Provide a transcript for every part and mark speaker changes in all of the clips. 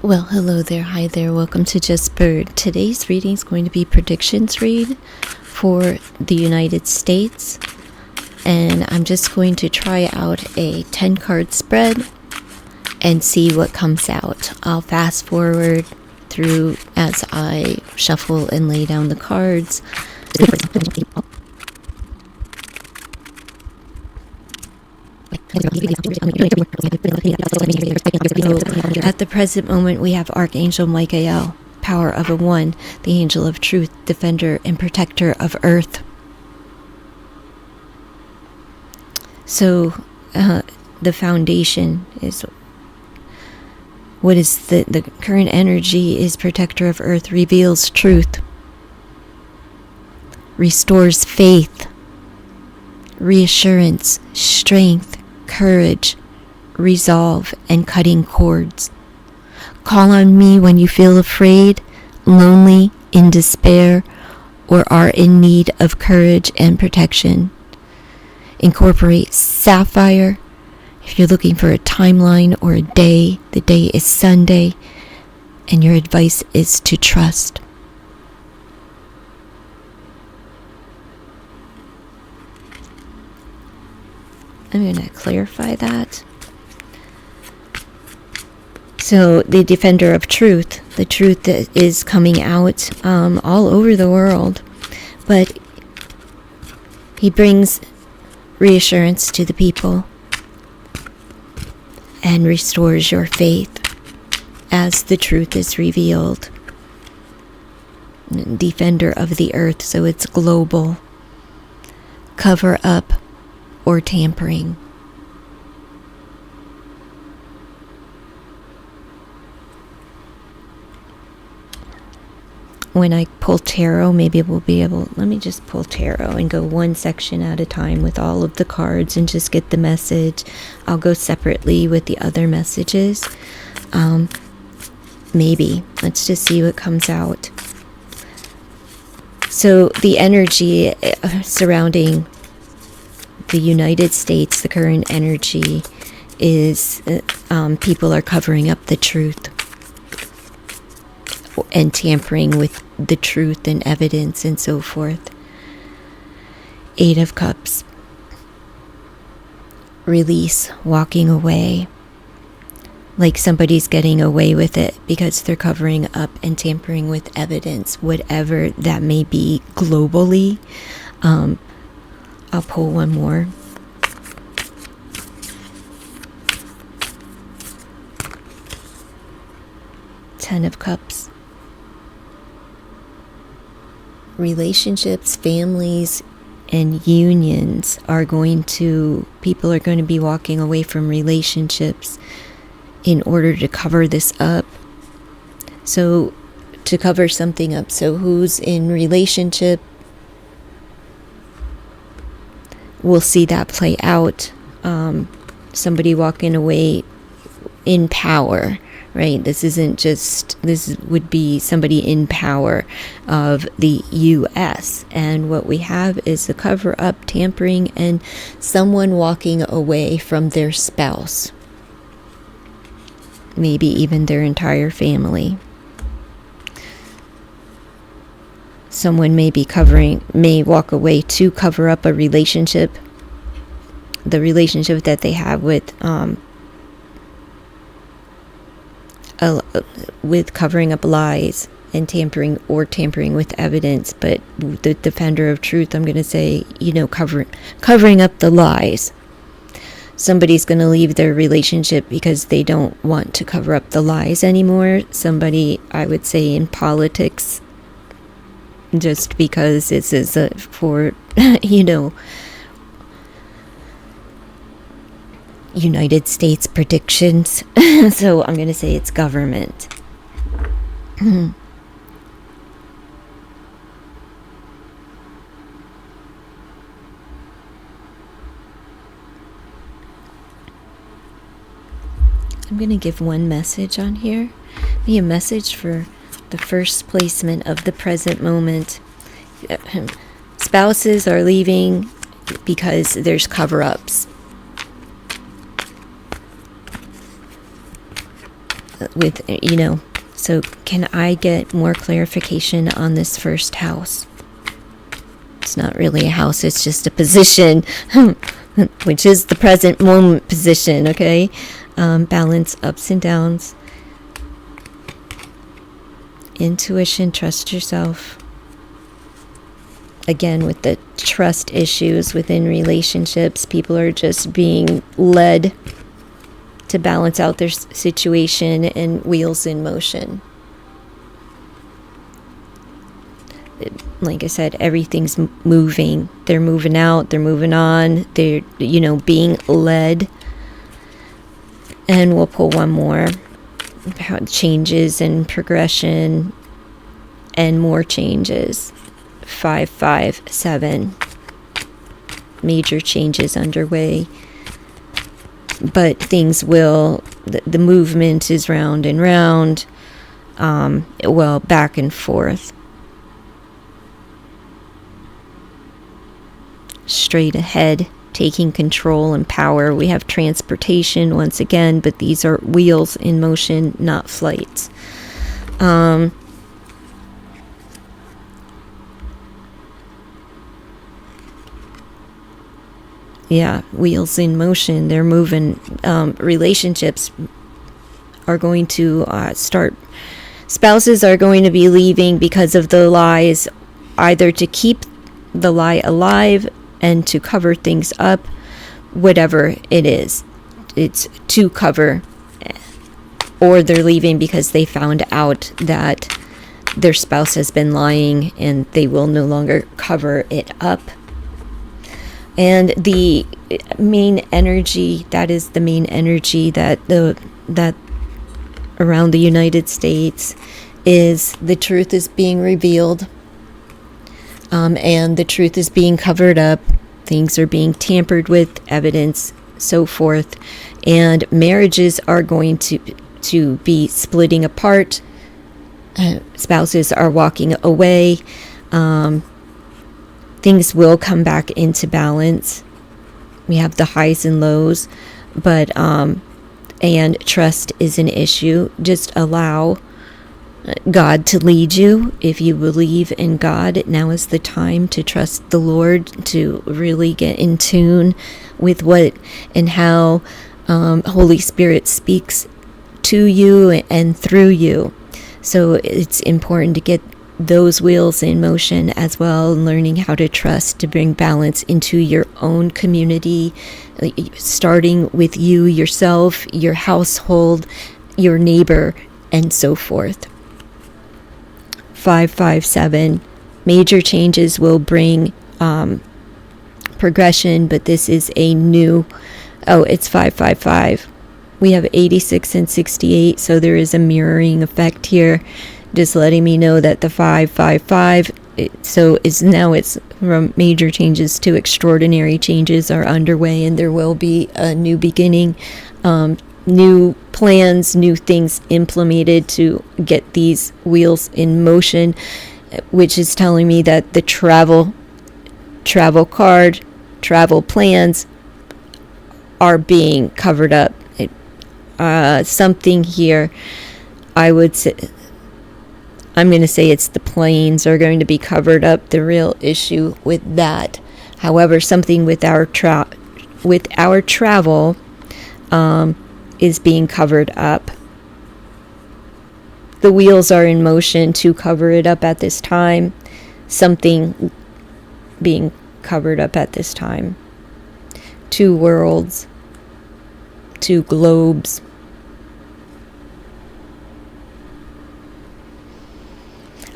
Speaker 1: Well, hello there, hi there, welcome to Just Bird. Today's reading is going to be predictions read for the United States, and I'm just going to try out a 10 card spread and see what comes out. I'll fast forward through as I shuffle and lay down the cards. At the present moment, we have Archangel Michael, power of a one, the angel of truth, defender and protector of earth. So, the foundation is what is the current energy is protector of earth, reveals truth, restores faith, reassurance, strength, courage, resolve, and cutting cords. Call on me when you feel afraid, lonely, in despair, or are in need of courage and protection. Incorporate sapphire. If you're looking for a timeline or a day, the day is Sunday, and your advice is to trust. I'm going to clarify that. So the defender of truth, the truth that is coming out all over the world, but he brings reassurance to the people and restores your faith as the truth is revealed. Defender of the earth, so it's global. Cover up or tampering. When I pull tarot, maybe we'll be able, let me just pull tarot and go one section at a time with all of the cards and just get the message. I'll go separately with the other messages. Maybe. Let's just see what comes out. So the energy surrounding the United States, the current energy is people are covering up the truth and tampering with the truth and evidence and so forth. 8 of Cups. Release, walking away. Like somebody's getting away with it because they're covering up and tampering with evidence, whatever that may be globally. I'll pull one more. Ten of Cups. Relationships, families, and unions people are going to be walking away from relationships in order to cover this up. So, to cover something up. So, who's in relationship? We'll see that play out. Somebody walking away in power, right? This would be somebody in power of the U.S. And what we have is the cover up, tampering, and someone walking away from their spouse. Maybe even their entire family. Someone may walk away to cover up a relationship, the relationship that they have with covering up lies and tampering with evidence. But the defender of truth, I'm going to say, covering up the lies. Somebody's going to leave their relationship because they don't want to cover up the lies anymore. Somebody, I would say, in politics, just because this is for, United States predictions. So I'm going to say it's government. I'm going to give one message on here. Be a message for the first placement of the present moment. Spouses are leaving because there's cover-ups. with, so can I get more clarification on this first house? It's not really a house, it's just a position, which is the present moment position, okay? Balance, ups and downs. Intuition, trust yourself. Again, with the trust issues within relationships, people are just being led to balance out their situation, and wheels in motion. Like I said, everything's moving. They're moving out, they're moving on, they're, being led. And we'll pull one more. Changes and progression and more changes. 557. Major changes underway. But things will, the movement is round and round, back and forth. Straight ahead, taking control and power. We have transportation once again, but these are wheels in motion, not flights. Wheels in motion. They're moving. Relationships are going to start. Spouses are going to be leaving because of the lies, either to keep the lie alive and to cover things up, whatever it is. It's to cover, or they're leaving because they found out that their spouse has been lying and they will no longer cover it up. And the main energy, that is the main energy that around the United States, is the truth is being revealed. And the truth is being covered up. Things are being tampered with, evidence, so forth. And marriages are going to be splitting apart. Spouses are walking away. Things will come back into balance. We have the highs and lows, but and trust is an issue. Just allow God to lead you. If you believe in God, now is the time to trust the Lord, to really get in tune with what and how Holy Spirit speaks to you and through you. So it's important to get those wheels in motion as well, learning how to trust to bring balance into your own community, starting with you, yourself, your household, your neighbor, and so forth. 557. Major changes will bring progression, but this is a new, it's 555. We have 86 and 68, so there is a mirroring effect here. Just letting me know that the 555, it's from major changes to extraordinary changes are underway, and there will be a new beginning, new plans, new things implemented to get these wheels in motion, which is telling me that the travel card, travel plans are being covered up. Something here, I would say, I'm going to say it's the planes are going to be covered up, the real issue with that. However, something with our travel is being covered up. The wheels are in motion to cover it up at this time. Something being covered up at this time. 2 worlds, 2 globes.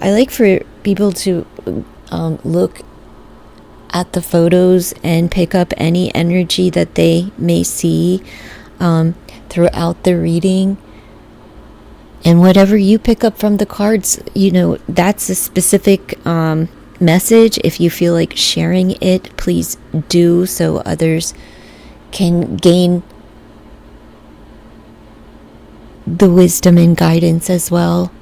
Speaker 1: I like for people to look at the photos and pick up any energy that they may see throughout the reading. And whatever you pick up from the cards, that's a specific message. If you feel like sharing it, please do, so others can gain the wisdom and guidance as well.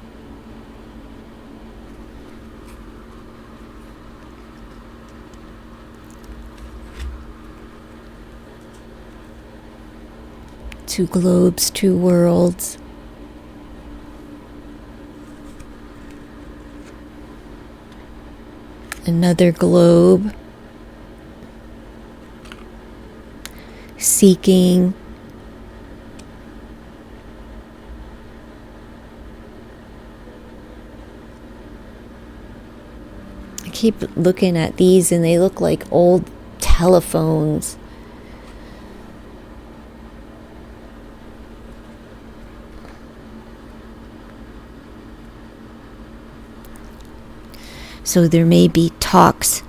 Speaker 1: Two globes, 2 worlds. Another globe. Seeking. I keep looking at these and they look like old telephones. So there may be talks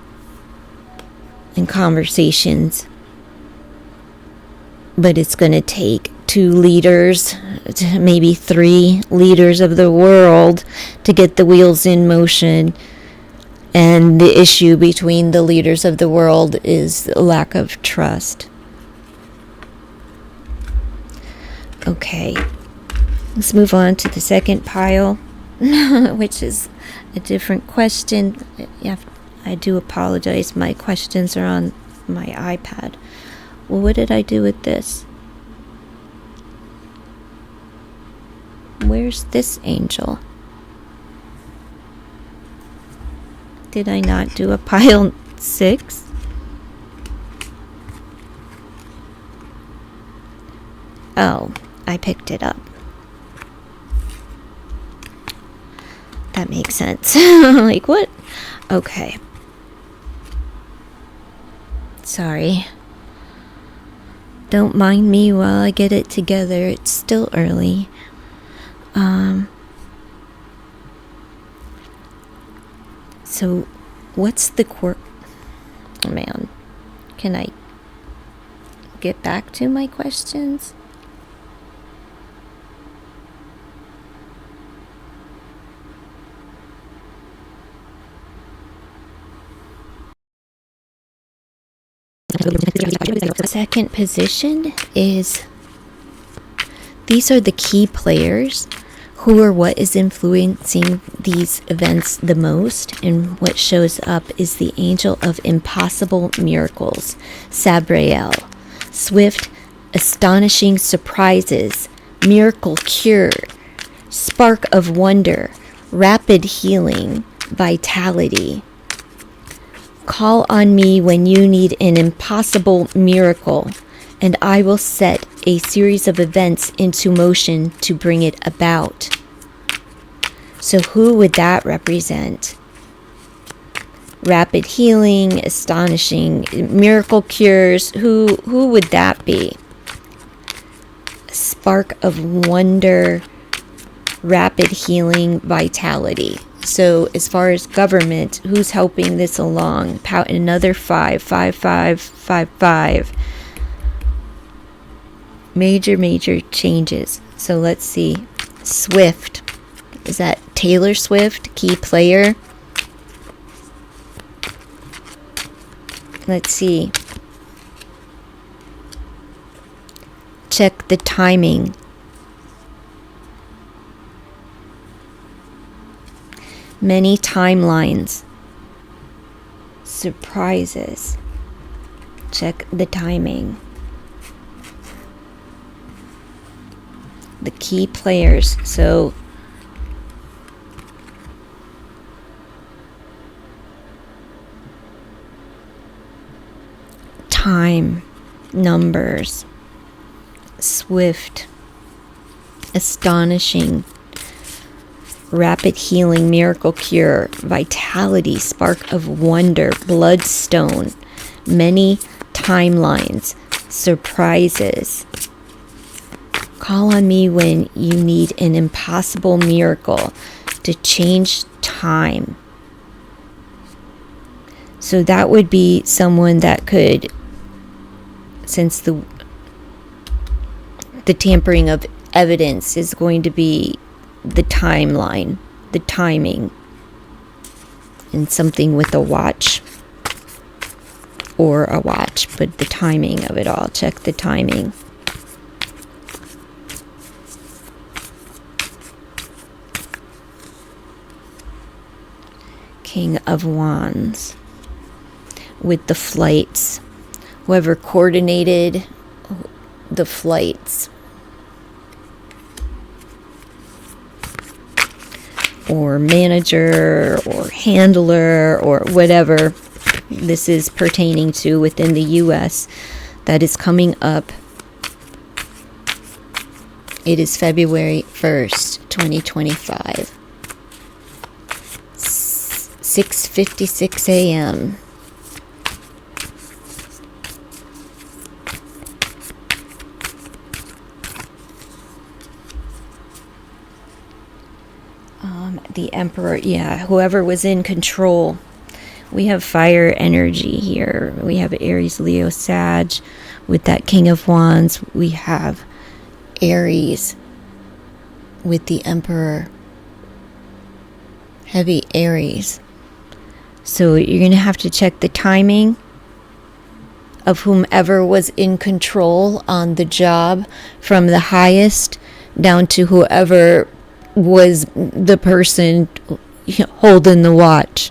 Speaker 1: and conversations, but it's going to take 2 leaders, maybe 3 leaders of the world to get the wheels in motion. And the issue between the leaders of the world is the lack of trust. Okay, let's move on to the second pile, which is a different question. Yeah, I do apologize. My questions are on my iPad. Well, what did I do with this? Where's this angel? Did I not do a pile 6? Oh, I picked it up. That makes sense. Like, what? Okay. Sorry. Don't mind me while I get it together. It's still early. So, what's the Oh man. Can I get back to my questions? Second position is, these are the key players. Who or what is influencing these events the most? And what shows up is the angel of impossible miracles, Sabriel. Swift, astonishing surprises, miracle cure, spark of wonder, rapid healing, vitality. Call on me when you need an impossible miracle, and I will set a series of events into motion to bring it about. So who would that represent? Rapid healing, astonishing, miracle cures, who would that be? Spark of wonder, rapid healing, vitality. So as far as government, who's helping this along? Another 5, 5, 5, 5, 5. Major changes. So let's see. Swift. Is that Taylor Swift, key player? Let's see. Check the timing. Many timelines. Surprises. Check the timing. The key players. So time, numbers, swift, astonishing, rapid healing, miracle cure, vitality, spark of wonder, bloodstone, many timelines, surprises. Call on me when you need an impossible miracle to change time. So that would be someone that could, since the tampering of evidence is going to be the timeline, the timing, and something with a watch or a watch, but the timing of it all. Check the timing. King of Wands with the flights, whoever coordinated the flights. or manager or handler or whatever this is pertaining to within the US that is coming up. It is February 1st, 2025. 6:56 a.m. The Emperor, yeah, whoever was in control. We have fire energy here. We have Aries, Leo, Sag with that King of Wands. We have Aries with the Emperor. Heavy Aries. So you're going to have to check the timing of whomever was in control on the job, from the highest down to whoever was the person holding the watch,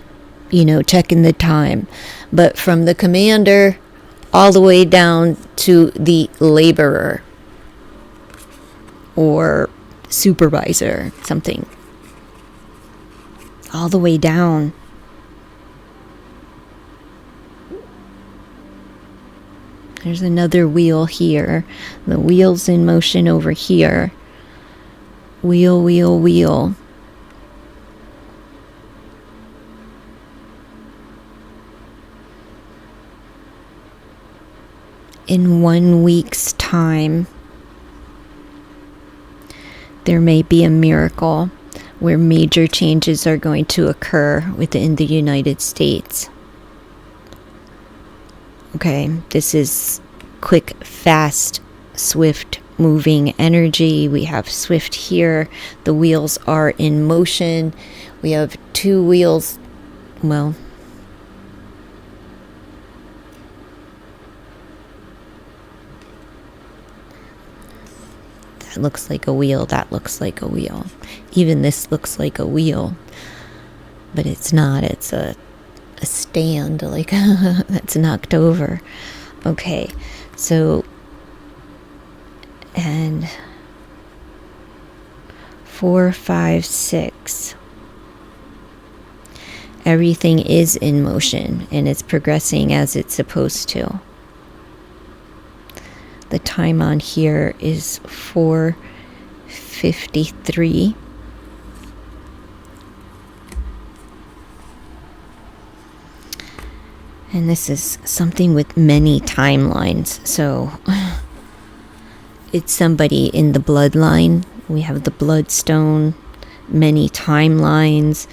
Speaker 1: checking the time. But from the commander all the way down to the laborer or supervisor, something. All the way down. There's another wheel here. The wheel's in motion over here. Wheel, wheel, wheel. In 1 week's time, there may be a miracle where major changes are going to occur within the United States. Okay, this is quick, fast, swift moving energy. We have swift here. The wheels are in motion. We have 2 wheels. Well, that looks like a wheel. That looks like a wheel. Even this looks like a wheel, but it's not. It's a stand, like that's knocked over. Okay, so, and 4, 5, 6, everything is in motion and it's progressing as it's supposed to. The time on here is 4:53. And this is something with many timelines. So it's somebody in the bloodline. We have the bloodstone, many timelines,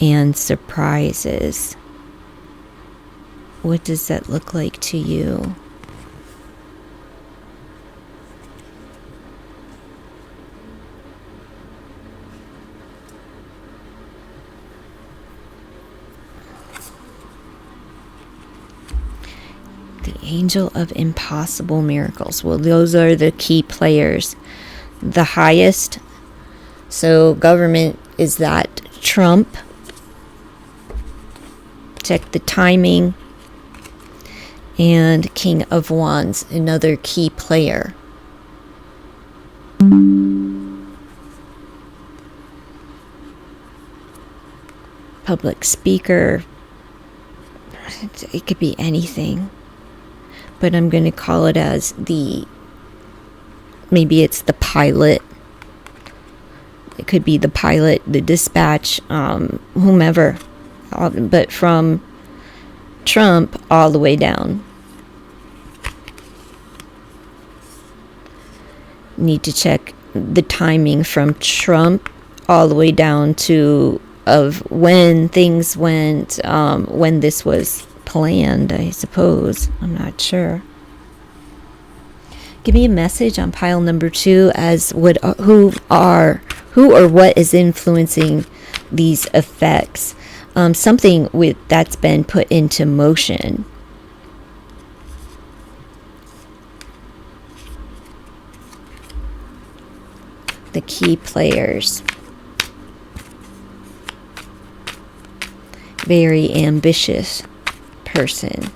Speaker 1: and surprises. What does that look like to you? Angel of Impossible Miracles. Well, those are the key players. The highest, so government, is that Trump. Check the timing. And King of Wands, another key player. Public speaker. It could be anything. But I'm going to call it as maybe it's the pilot. It could be the pilot, the dispatch, whomever. But from Trump all the way down. Need to check the timing from Trump all the way down to of when things went, when this was planned, I suppose. I'm not sure. Give me a message on pile number 2 as who or what is influencing these effects. Something that's been put into motion. The key players. Very ambitious person.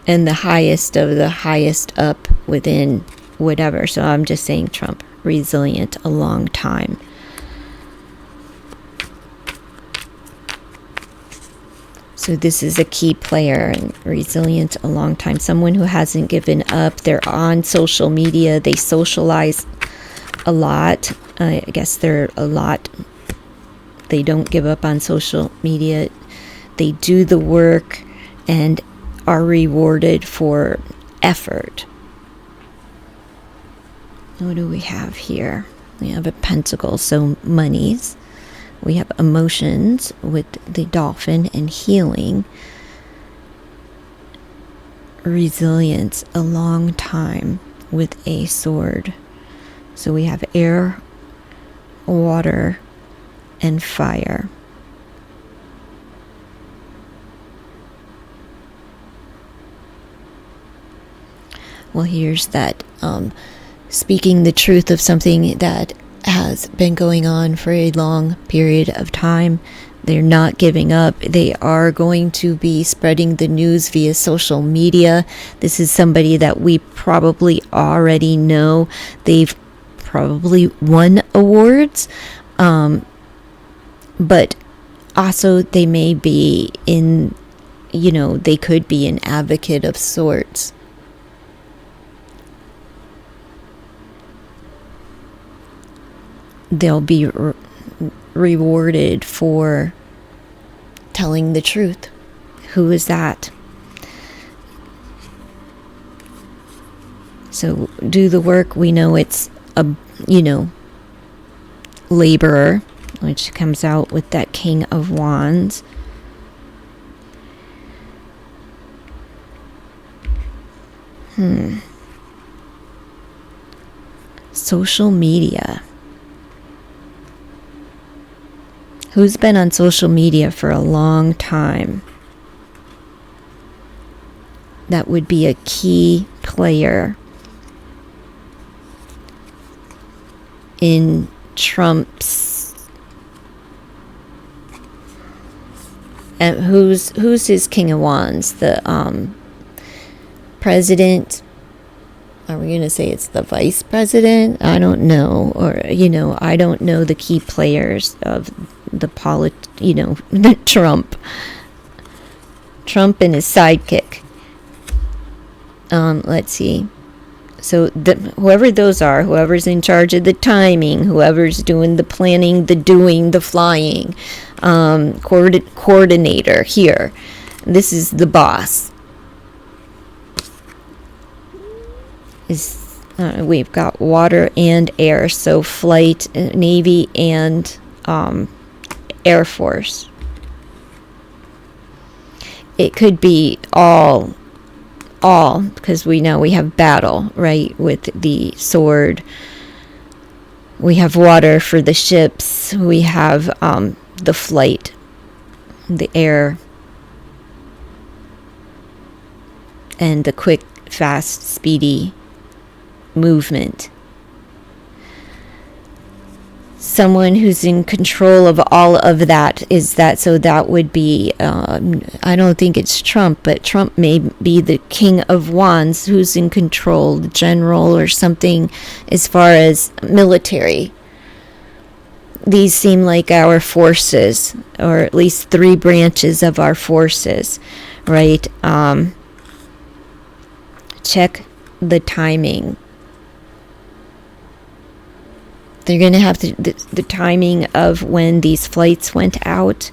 Speaker 1: And the highest of the highest up within whatever. So I'm just saying Trump, resilient a long time. So this is a key player and resilient a long time. Someone who hasn't given up. They're on social media. They socialize a lot. I guess they're a lot. They don't give up on social media. They do the work and are rewarded for effort. What do we have here? We have a pentacle, so monies. We have emotions with the dolphin and healing. Resilience, a long time with a sword. So we have air, water, and fire. Well, here's that speaking the truth of something that has been going on for a long period of time. They're not giving up. They are going to be spreading the news via social media. This is somebody that we probably already know. They've probably won awards, but also they may be in, they could be an advocate of sorts. They'll be rewarded for telling the truth. Who is that? So do the work. We know it's a, laborer, which comes out with that King of Wands. Social media. Who's been on social media for a long time? That would be a key player in Trump's. And who's his King of Wands? The president. Are we going to say it's the vice president? I don't know. Or, I don't know the key players of the Trump. Trump and his sidekick. Let's see. So whoever those are, whoever's in charge of the timing, whoever's doing the planning, the doing, the flying, coordinator here. This is the boss. We've got water and air, so flight, Navy, and Air Force. It could be all, because we know we have battle, right, with the sword. We have water for the ships. We have the flight, the air, and the quick, fast, speedy movement. Someone who's in control of all of that is that, so that would be, I don't think it's Trump, but Trump may be the King of Wands who's in control, the general or something as far as military. These seem like our forces, or at least three branches of our forces, right? Check the timing. They're going to have the timing of when these flights went out,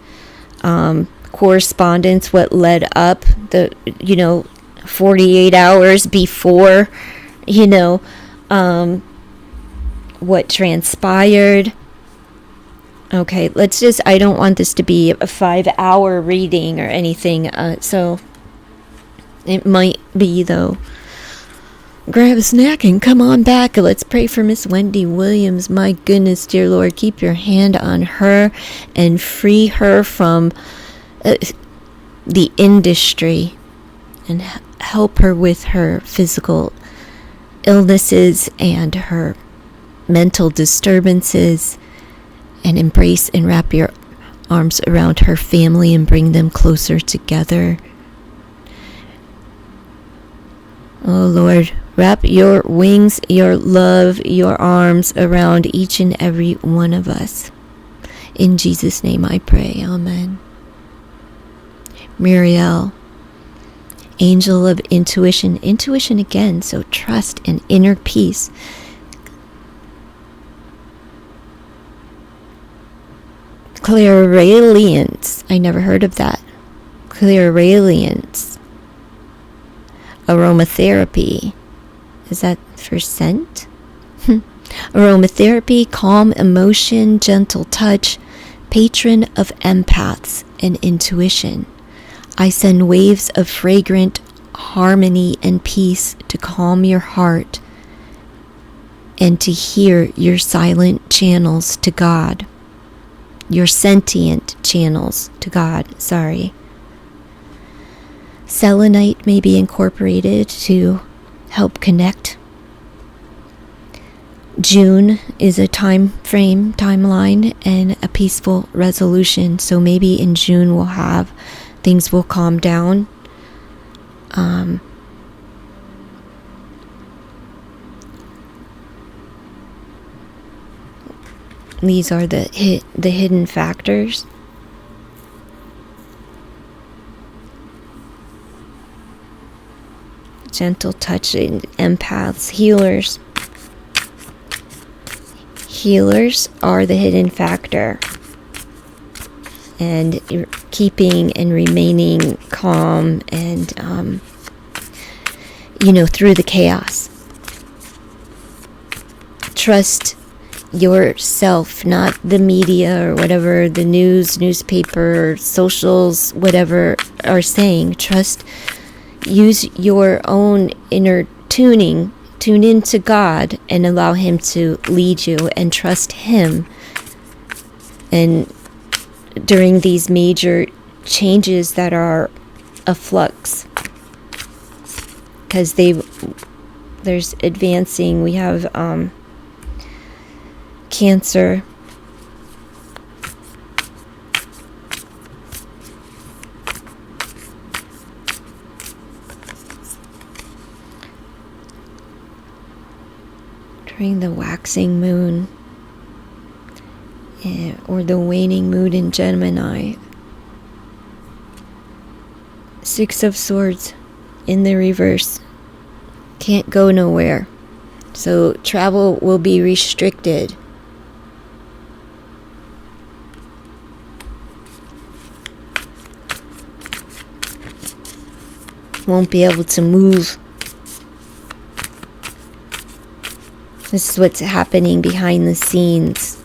Speaker 1: correspondence, what led up, 48 hours before, what transpired. Okay, I don't want this to be a 5-hour reading or anything, so it might be, though. Grab a snack and come on back. Let's pray for Miss Wendy Williams. My goodness, dear Lord, keep your hand on her and free her from the industry and help her with her physical illnesses and her mental disturbances, and embrace and wrap your arms around her family and bring them closer together. Oh Lord, Wrap your wings, your love, your arms around each and every one of us. In Jesus' name I pray. Amen. Muriel, angel of intuition. Intuition again, so trust and inner peace. Clairalience. I never heard of that. Clairalience. Aromatherapy. Is that for scent? Aromatherapy, calm emotion, gentle touch, patron of empaths and intuition. I send waves of fragrant harmony and peace to calm your heart and to hear your silent channels to God. Your sentient channels to God, Selenite may be incorporated to help connect. June is a timeline, and a peaceful resolution. So maybe in June things will calm down. These are the hidden factors. Gentle touch, empaths, healers. Healers are the hidden factor. And keeping and remaining calm and, through the chaos. Trust yourself, not the media or whatever, the newspaper, socials, whatever are saying. Use your own inner tuning. Tune into God and allow Him to lead you and trust Him. And during these major changes that are a flux, because there's advancing, we have Cancer, during the waxing moon or the waning moon in Gemini. Six of Swords in the reverse. Can't go nowhere. So travel will be restricted. Won't be able to move. This is what's happening behind the scenes.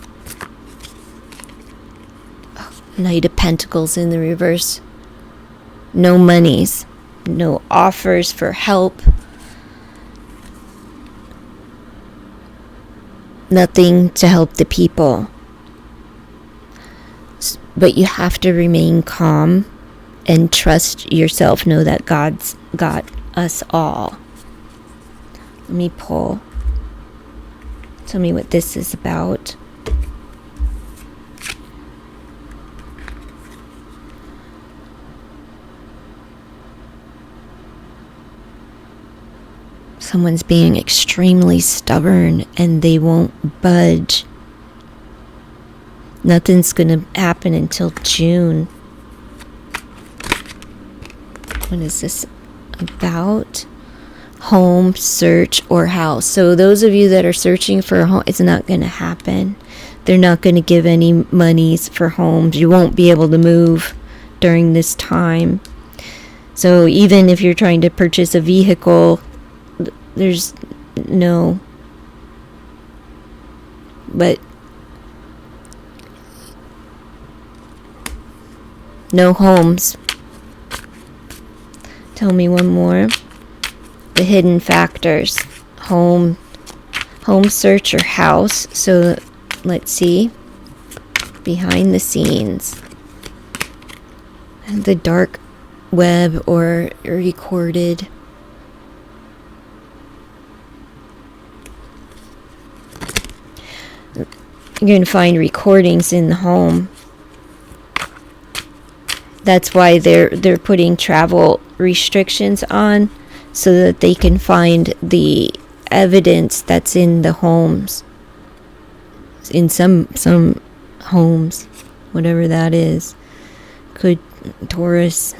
Speaker 1: Knight of Pentacles in the reverse. No monies. No offers for help. Nothing to help the people. But you have to remain calm and trust yourself. Know that God's got us all. Let me pull. Tell me what this is about. Someone's being extremely stubborn and they won't budge. Nothing's going to happen until June. What is this about? Home, search, or house. So those of you that are searching for a home, it's not going to happen. They're not going to give any monies for homes. You won't be able to move during this time. So even if you're trying to purchase a vehicle, there's no. But no homes. Tell me one more. The hidden factors. Home, search, or house. So let's see. Behind the scenes. The dark web or recorded. You're going to find recordings in the home. That's why they're putting travel restrictions on, so that they can find the evidence that's in the homes, in some homes, whatever that is. Could Taurus,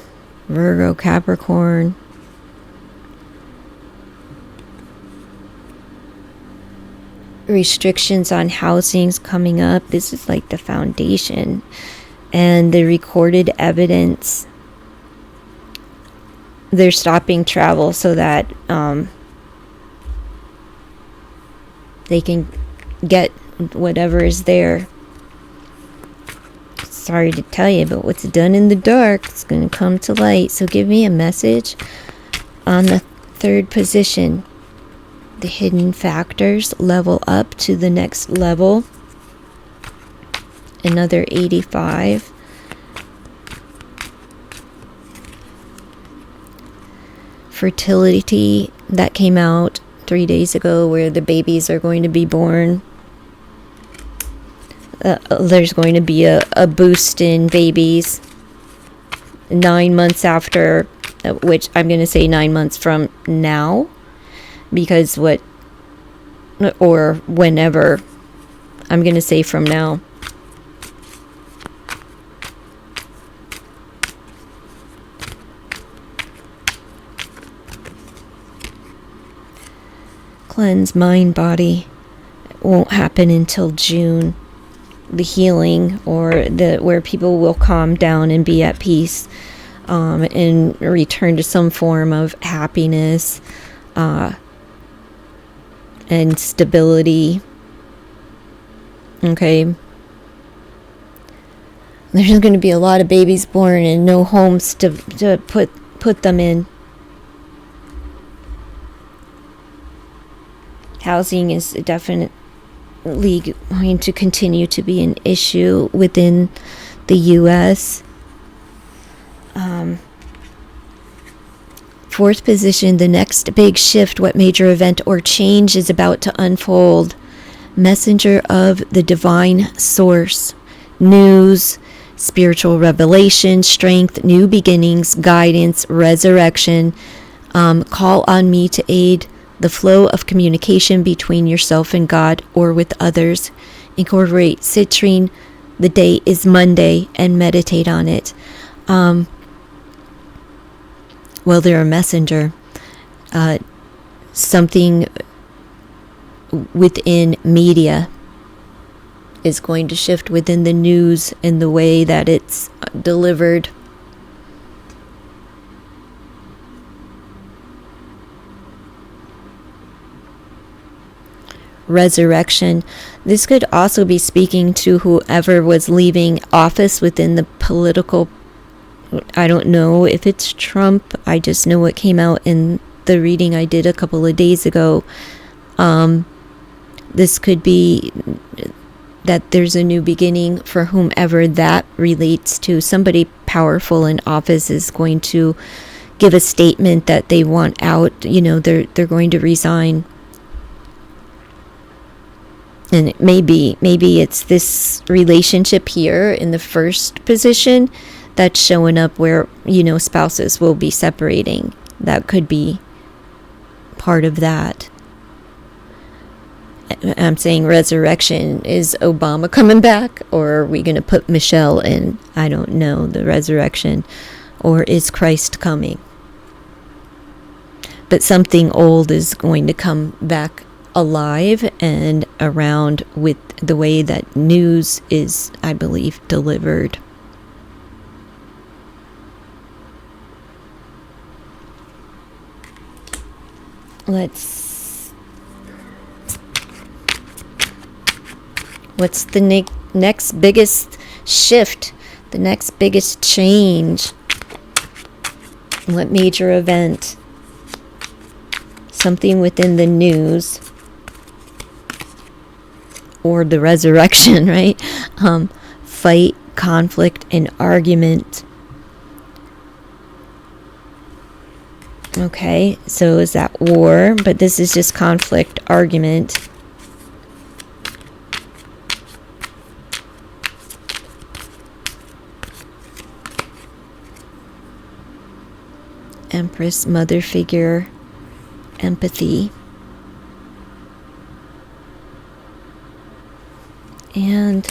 Speaker 1: Virgo, Capricorn. Restrictions on housing's coming up. This is like the foundation and the recorded evidence. They're stopping travel so that they can get whatever is there. Sorry to tell you, but what's done in the dark is going to come to light. So give me a message on the third position. The hidden factors level up to the next level. Another 85. Fertility, that came out 3 days ago, where the babies are going to be born. There's going to be a boost in babies 9 months after, which I'm going to say 9 months from now. Because or whenever, I'm going to say from now. Cleanse mind, body. It won't happen until June. The healing, or where people will calm down and be at peace, and return to some form of happiness, and stability. Okay. There's going to be a lot of babies born and no homes to put them in. Housing is definitely going to continue to be an issue within the U.S. Fourth position, the next big shift, what major event or change is about to unfold? Messenger of the divine source. News, spiritual revelation, strength, new beginnings, guidance, resurrection. Call on me to aid the flow of communication between yourself and God or with others. Incorporate citrine. The day is Monday, and meditate on it. Well, they're a messenger. Something within media is going to shift within the news in the way that it's delivered. Resurrection. This could also be speaking to whoever was leaving office within the political. I don't know if it's Trump. I just know what came out in the reading I did a couple of days ago. This could be that there's a new beginning for whomever that relates to. Somebody powerful in office is going to give a statement that they want out. They're going to resign. And maybe it's this relationship here in the first position that's showing up where, spouses will be separating. That could be part of that. I'm saying resurrection. Is Obama coming back? Or are we going to put Michelle in, I don't know, the resurrection? Or is Christ coming? But something old is going to come back alive and around with the way that news is, I believe, delivered. What's the next biggest shift? The next biggest change? What major event? Something within the news. Or the resurrection, right? Fight, conflict, and argument. Okay, so is that war? But this is just conflict, argument. Empress, mother figure. empathy. And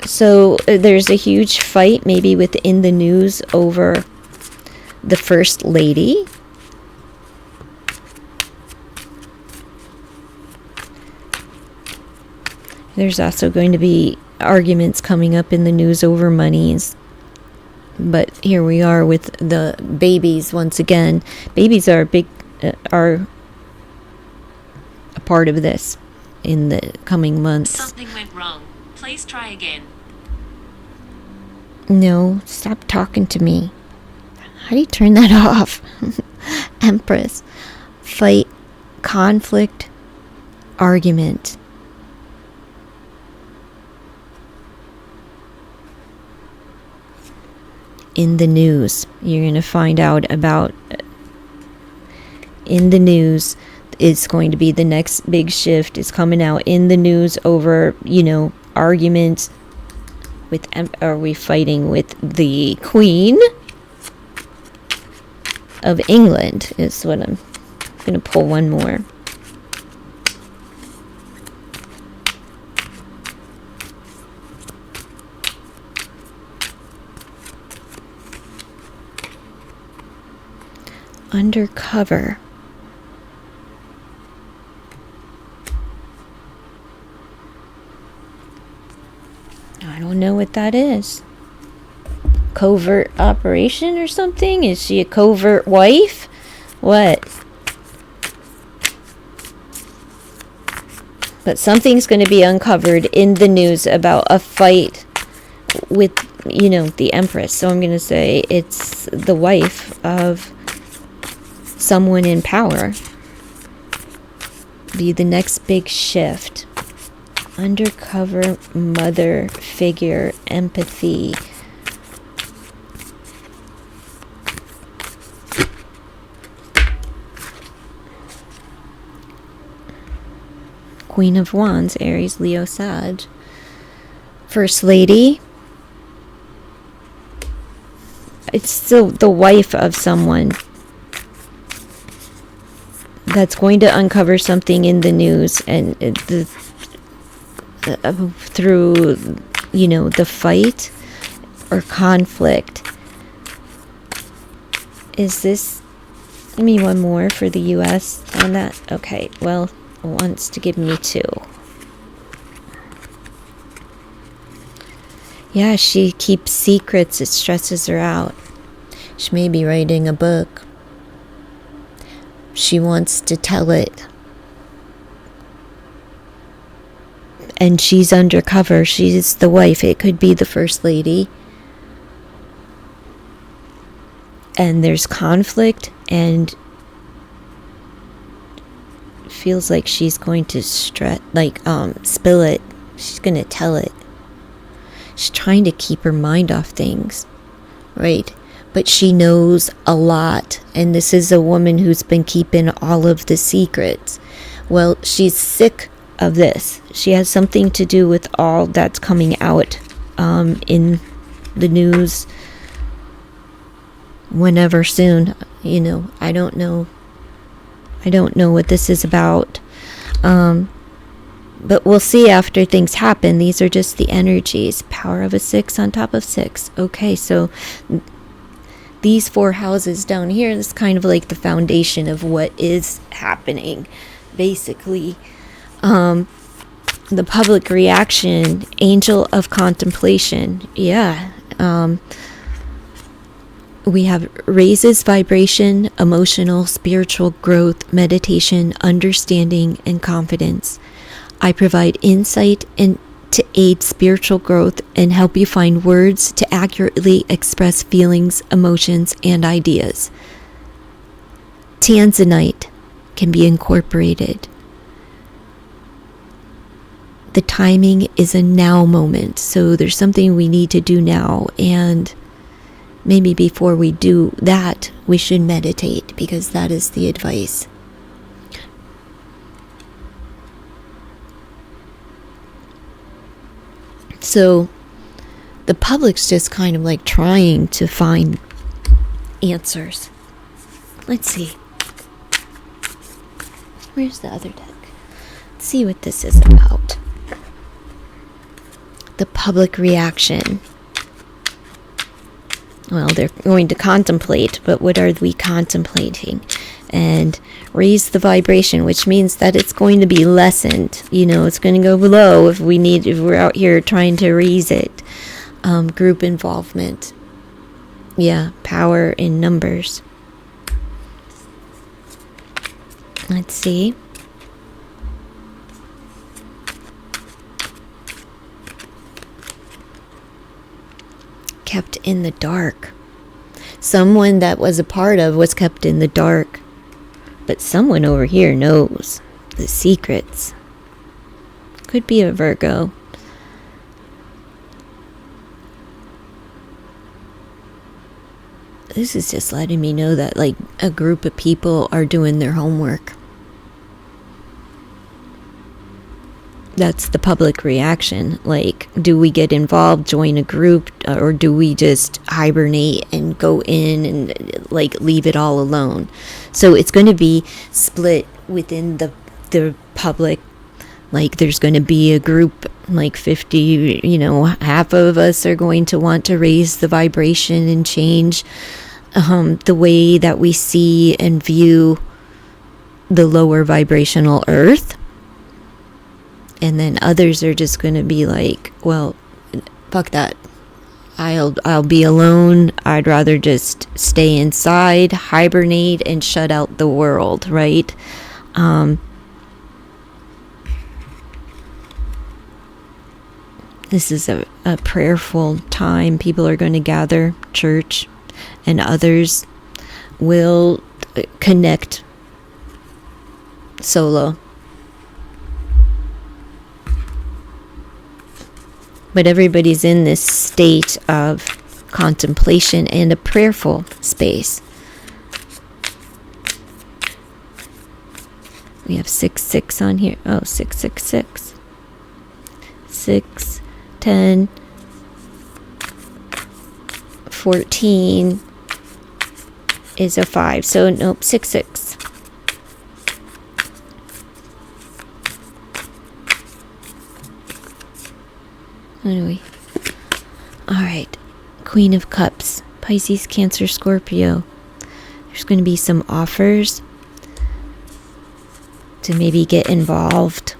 Speaker 1: so there's a huge fight maybe within the news over the first lady. There's also going to be arguments coming up in the news over monies. But here we are with the babies once again. Babies are are a part of this in the coming months.
Speaker 2: Something went wrong. Please try again.
Speaker 1: No, stop talking to me. How do you turn that off? Empress. Fight, conflict, argument. In the news, you're going to find out about in the news. It's going to be the next big shift is coming out in the news over, arguments with, are we fighting with the Queen of England is what I'm going to pull one more. Undercover. I don't know what that is. Covert operation or something? Is she a covert wife? What? But something's going to be uncovered in the news about a fight with, the Empress. So I'm going to say it's the wife of someone in power. Be the next big shift. Undercover mother figure, empathy. Queen of Wands, Aries, Leo, Sag. First Lady. It's still the wife of someone that's going to uncover something in the news, and through the fight or conflict. Is this, give me one more for the US on that. Okay, well, it wants to give me two. Yeah, she keeps secrets. It stresses her out. She may be writing a book. She wants to tell it. And she's undercover. She's the wife. It could be the first lady. And there's conflict, and feels like she's going to spill it. She's going to tell it. She's trying to keep her mind off things, right? But she knows a lot, and this is a woman who's been keeping all of the secrets. Well, she's sick of this. She has something to do with all that's coming out in the news whenever soon. I don't know what this is about. But we'll see after things happen. These are just the energies. Power of a 6 on top of 6. Okay, so these 4 houses down here, this is kind of like the foundation of what is happening. Basically, the public reaction, Angel of Contemplation. Yeah. We have raises vibration, emotional, spiritual growth, meditation, understanding, and confidence. I provide insight and to aid spiritual growth and help you find words to accurately express feelings, emotions, and ideas. Tanzanite can be incorporated. The timing is a now moment, so there's something we need to do now, and maybe before we do that, we should meditate, because that is the advice. So the public's just kind of like trying to find answers. Let's see. Where's the other deck? Let's see what this is about. The public reaction. Well, they're going to contemplate, but what are we contemplating? And raise the vibration, which means that it's going to be lessened. It's going to go below if we're out here trying to raise it. Group involvement. Yeah, power in numbers. Let's see. Kept in the dark. Someone that was a part of was kept in the dark. But someone over here knows the secrets. Could be a Virgo. This is just letting me know that like a group of people are doing their homework. That's the public reaction. Like, do we get involved, join a group, or do we just hibernate and go in and like leave it all alone? So it's going to be split within the public. Like there's going to be a group like 50, half of us are going to want to raise the vibration and change the way that we see and view the lower vibrational earth. And then others are just going to be like, well, fuck that. I'll be alone. I'd rather just stay inside, hibernate, and shut out the world, right? This is a prayerful time. People are going to gather, church, and others will connect solo. But everybody's in this state of contemplation and a prayerful space. We have 6-6 on here. Oh, 666. 6, 10, 14 is a 5. So, nope, 6. Anyway. Alright. Queen of Cups. Pisces, Cancer, Scorpio. There's going to be some offers to maybe get involved.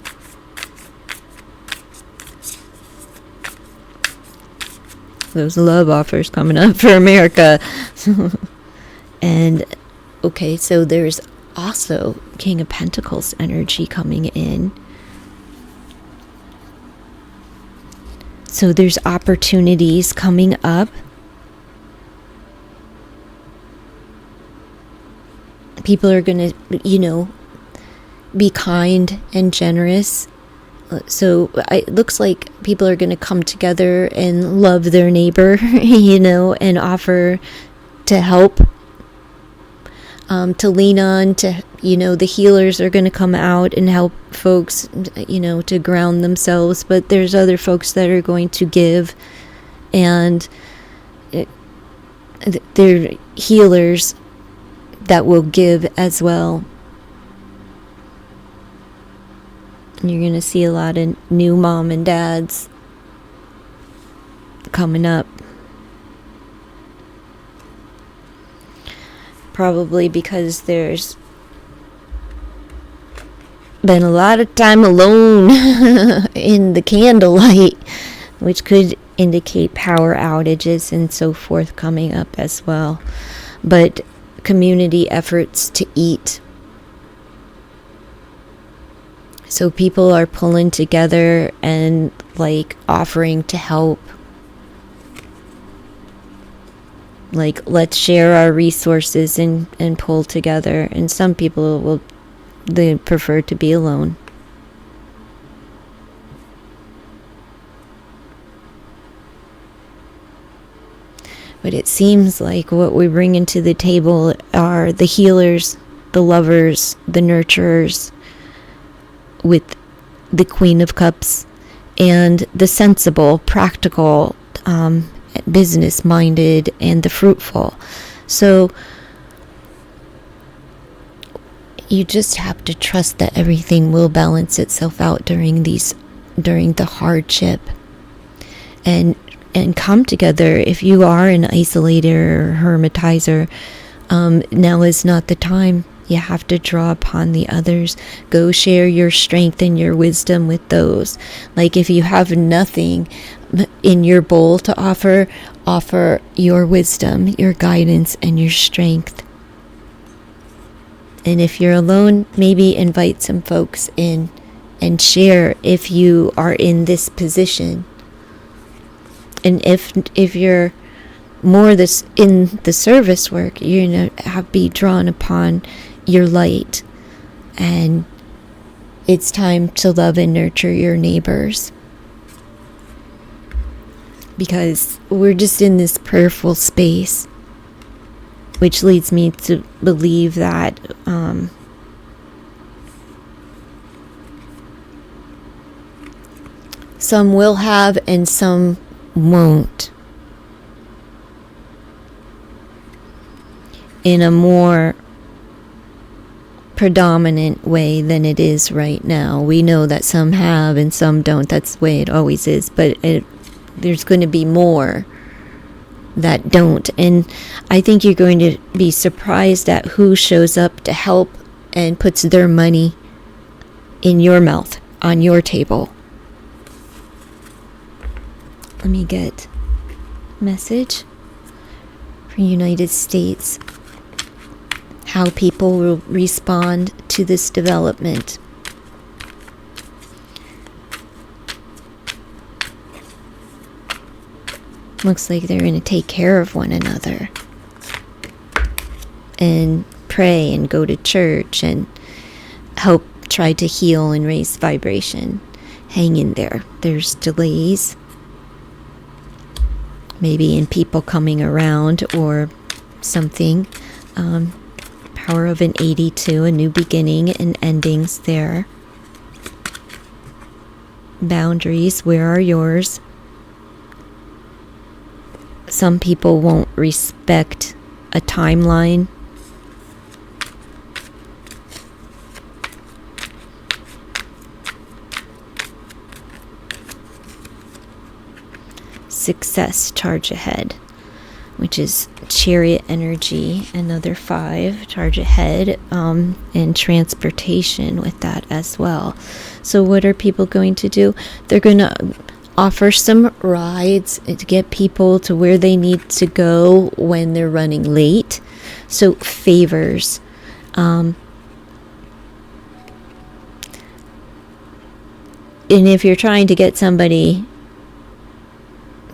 Speaker 1: Those love offers coming up for America. And, okay, so there's also King of Pentacles energy coming in. So there's opportunities coming up. People are going to, be kind and generous. So it looks like people are going to come together and love their neighbor, and offer to help, to lean on, to, the healers are going to come out and help folks, to ground themselves. But there's other folks that are going to give, and they're healers that will give as well. You're going to see a lot of new mom and dads coming up. Probably because there's been a lot of time alone in the candlelight, which could indicate power outages and so forth coming up as well. But community efforts to eat. So people are pulling together and offering to help. Let's share our resources and pull together. And some people they prefer to be alone. But it seems like what we bring into the table are the healers, the lovers, the nurturers, with the Queen of Cups, and the sensible, practical, business-minded, and the fruitful. So, you just have to trust that everything will balance itself out during the hardship, and come together. If you are an isolator or hermitizer, now is not the time. You have to draw upon the others. Go share your strength and your wisdom with those. Like if you have nothing in your bowl to offer your wisdom, your guidance, and your strength. And if you're alone, maybe invite some folks in and share if you are in this position. And if you're more this in the service work, you're going to be drawn upon your light. And it's time to love and nurture your neighbors. Because we're just in this prayerful space, which leads me to believe that some will have and some won't, in a more predominant way than it is right now. We know that some have and some don't. That's the way it always is. But there's going to be more that don't. And I think you're going to be surprised at who shows up to help and puts their money in your mouth, on your table. Let me get a message for United States. How people will respond to this development. Looks like they're going to take care of one another and pray and go to church and help try to heal and raise vibration. Hang in there. There's delays, maybe in people coming around or something. Power of an 82, a new beginning and endings there. Boundaries, where are yours? Some people won't respect a timeline. Success, charge ahead, which is chariot energy, another 5, charge ahead, and transportation with that as well. So what are people going to do? They're going to offer some rides to get people to where they need to go when they're running late. So favors. And if you're trying to get somebody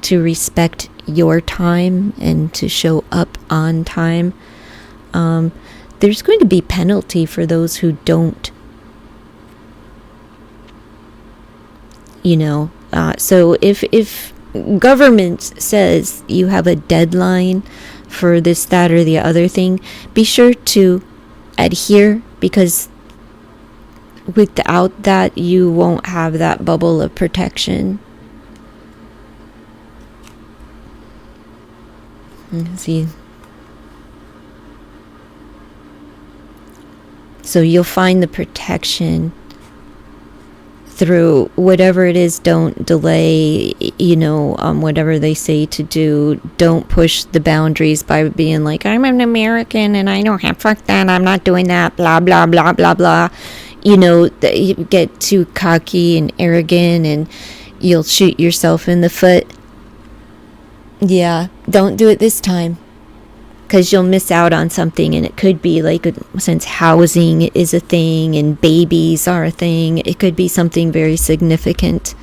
Speaker 1: to respect your time and to show up on time, there's going to be penalty for those who don't. So if government says you have a deadline for this, that, or the other thing, be sure to adhere, because without that, you won't have that bubble of protection. Let's see. So you'll find the protection through whatever it is. Don't delay, whatever they say to do. Don't push the boundaries by being like, I'm an American and I don't have, fuck that, I'm not doing that, blah, blah, blah, blah, blah. You get too cocky and arrogant and you'll shoot yourself in the foot. Yeah, don't do it this time, because you'll miss out on something. And it could be like, since housing is a thing and babies are a thing, it could be something very significant.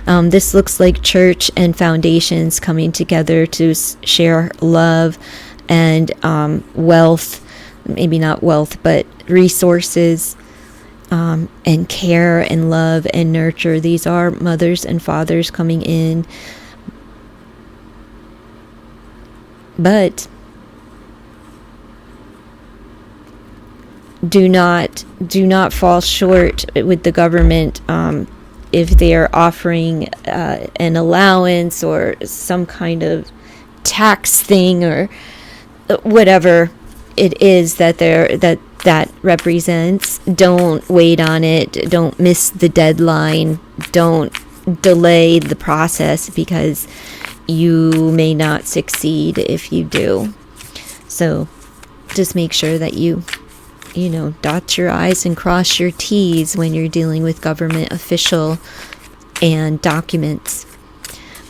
Speaker 1: This looks like church and foundations coming together to share love and wealth, maybe not wealth, but resources, and care and love and nurture. These are mothers and fathers coming in. But do not fall short with the government if they are offering an allowance or some kind of tax thing or whatever it is that that represents. Don't wait on it. Don't miss the deadline. Don't delay the process, because you may not succeed if you do. So just make sure that you dot your I's and cross your T's when you're dealing with government official and documents.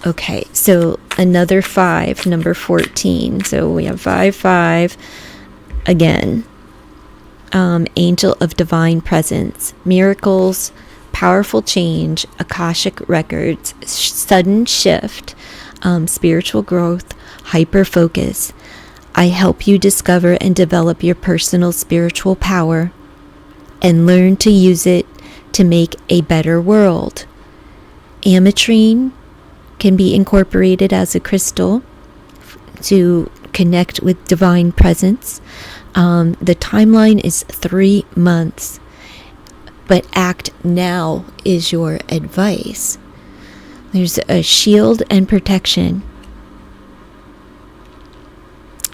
Speaker 1: Okay, so another 5, number 14. So we have 5, 5 again. Angel of divine presence, miracles, powerful change, Akashic records, sudden shift, spiritual growth, hyper focus. I help you discover and develop your personal spiritual power and learn to use it to make a better world. Ametrine can be incorporated as a crystal to connect with divine presence. The timeline is 3 months, but act now is your advice. There's a shield and protection.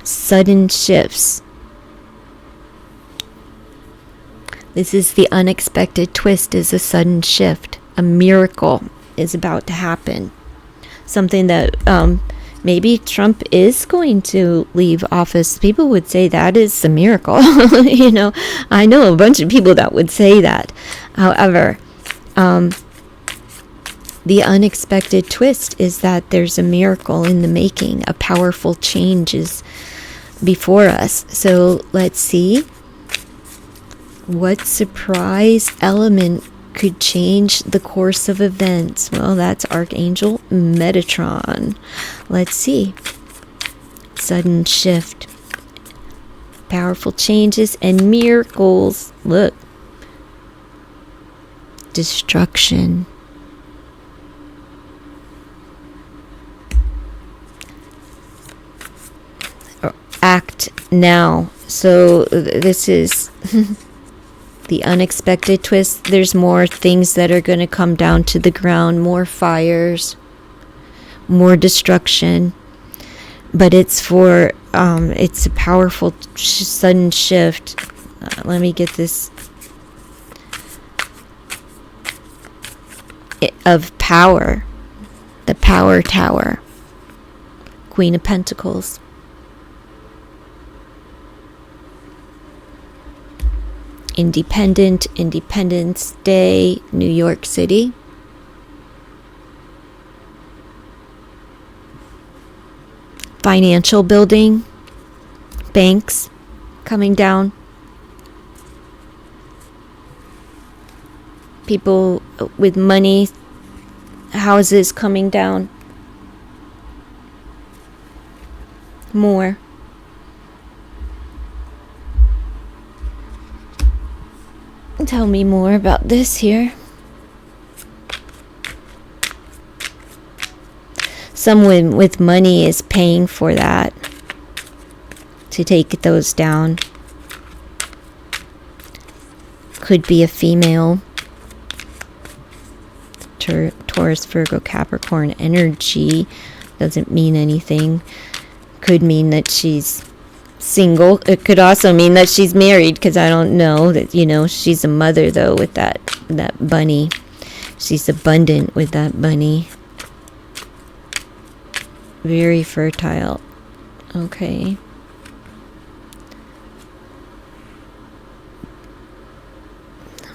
Speaker 1: Sudden shifts. This is the unexpected twist, is a sudden shift. A miracle is about to happen. Something that maybe Trump is going to leave office. People would say that is a miracle. I know a bunch of people that would say that. However, the unexpected twist is that there's a miracle in the making. A powerful change is before us. So let's see what surprise element could change the course of events. Well, that's Archangel Metatron. Let's see. Sudden shift, powerful changes, and miracles. Look. Destruction. Act now. So this is the unexpected twist. There's more things that are going to come down to the ground, more fires, more destruction. But it's for it's a powerful sudden shift. Let me get this of power. The power tower. Queen of Pentacles. Independence Day, New York City. Financial building, banks coming down. People with money, houses coming down. More. Tell me more about this here. Someone with money is paying for that, to take those down. Could be a female. Taurus, Virgo, Capricorn energy. Doesn't mean anything. Could mean that she's single. It could also mean that she's married, because I don't know that, she's a mother though with that bunny. She's abundant with that bunny. Very fertile. Okay.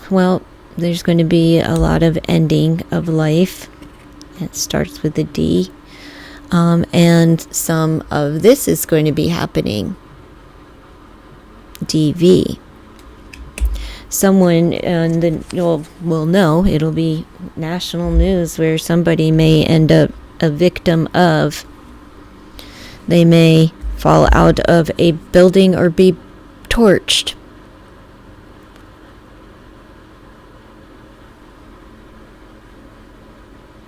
Speaker 1: Well, there's going to be a lot of ending of life. It starts with a D. And some of this is going to be happening. DV. Someone will know, it'll be national news, where somebody may end up a victim of. They may fall out of a building or be torched.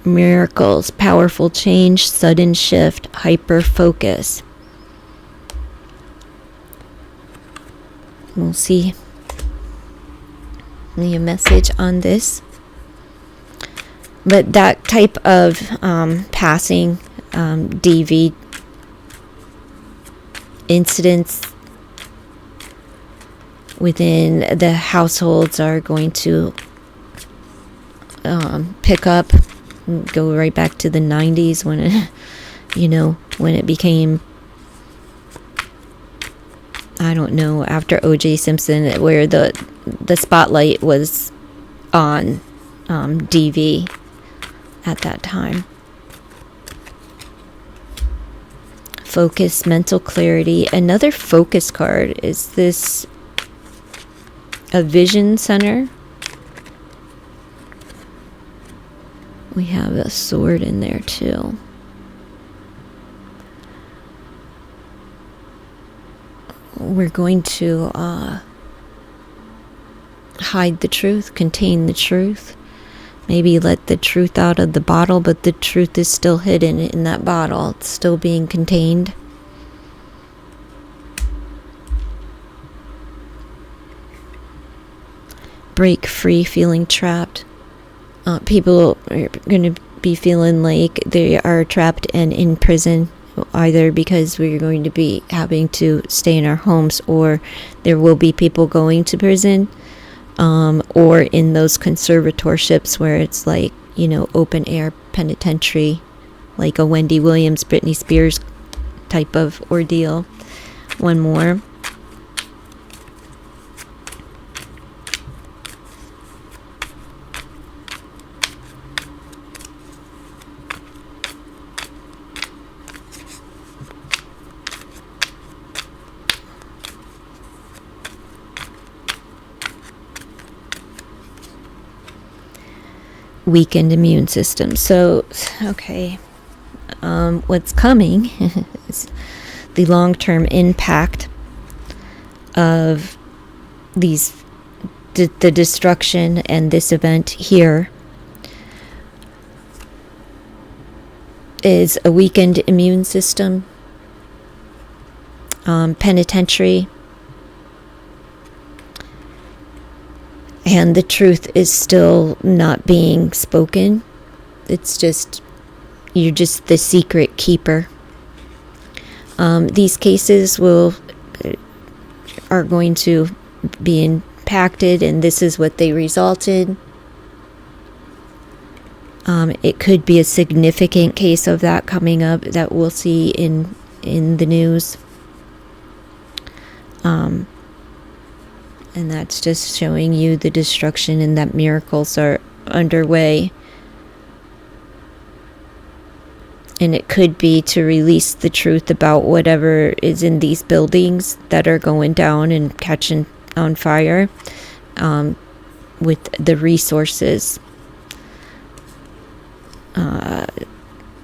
Speaker 1: Miracles, powerful change, sudden shift, hyper focus. We'll see a message on this. But that type of passing DV incidents within the households are going to pick up, go right back to the 90s when it, when it became, I don't know, after O.J. Simpson, where the spotlight was on DV at that time. Focus, mental clarity. Another focus card is this, a vision center. We have a sword in there too. We're going to hide the truth, contain the truth. Maybe let the truth out of the bottle, but the truth is still hidden in that bottle. It's still being contained. Break free, feeling trapped. People are going to be feeling like they are trapped and in prison, either because we're going to be having to stay in our homes, or there will be people going to prison, or in those conservatorships where it's like, open air penitentiary, like a Wendy Williams, Britney Spears type of ordeal. One more. Weakened immune system. So, okay, what's coming is the long-term impact of the destruction and this event here is a weakened immune system, penitentiary, and the truth is still not being spoken. It's just, you're just the secret keeper. These cases are going to be impacted, and this is what they resulted. It could be a significant case of that coming up that we'll see in the news. And that's just showing you the destruction and that miracles are underway. And it could be to release the truth about whatever is in these buildings that are going down and catching on fire, with the resources,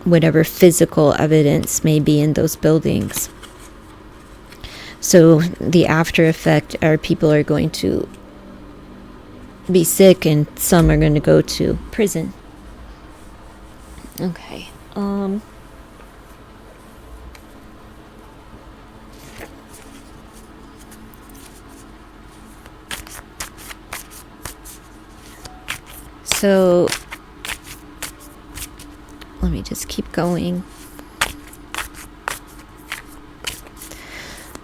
Speaker 1: whatever physical evidence may be in those buildings. So the after effect are people are going to be sick, and some are going to go to prison. Okay. So let me just keep going.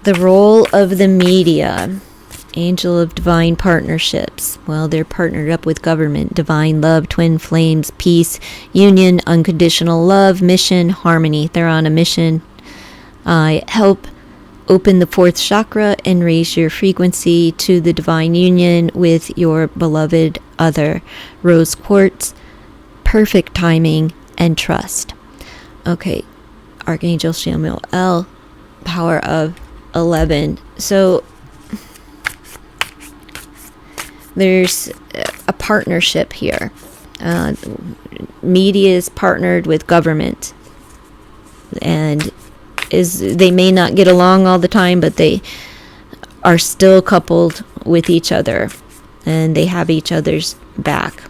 Speaker 1: The role of the media. Angel of divine partnerships. Well, they're partnered up with government, divine love, twin flames, peace, union, unconditional love, mission, harmony. They're on a mission. Help open the fourth chakra and raise your frequency to the divine union with your beloved other. Rose quartz, perfect timing, and trust. Okay, Archangel Samuel L, power of 11. So there's a partnership here. Media is partnered with government, and they may not get along all the time, but they are still coupled with each other, and they have each other's back.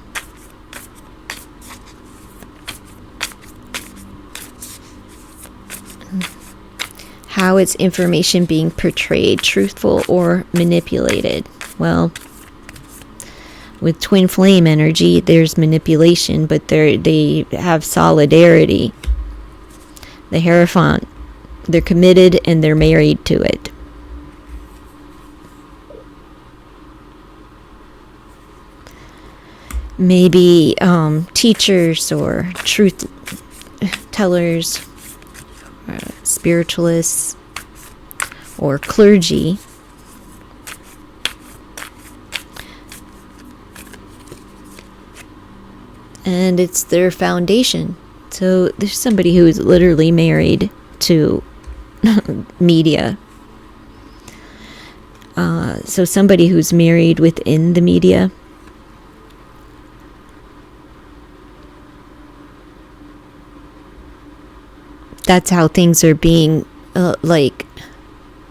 Speaker 1: How is information being portrayed, truthful or manipulated? Well, with twin flame energy, there's manipulation, but they have solidarity. The Hierophant, they're committed and they're married to it. maybe teachers or truth tellers, spiritualists, or clergy. And it's their foundation. So there's somebody who is literally married to media. So somebody who's married within the media. That's how things are being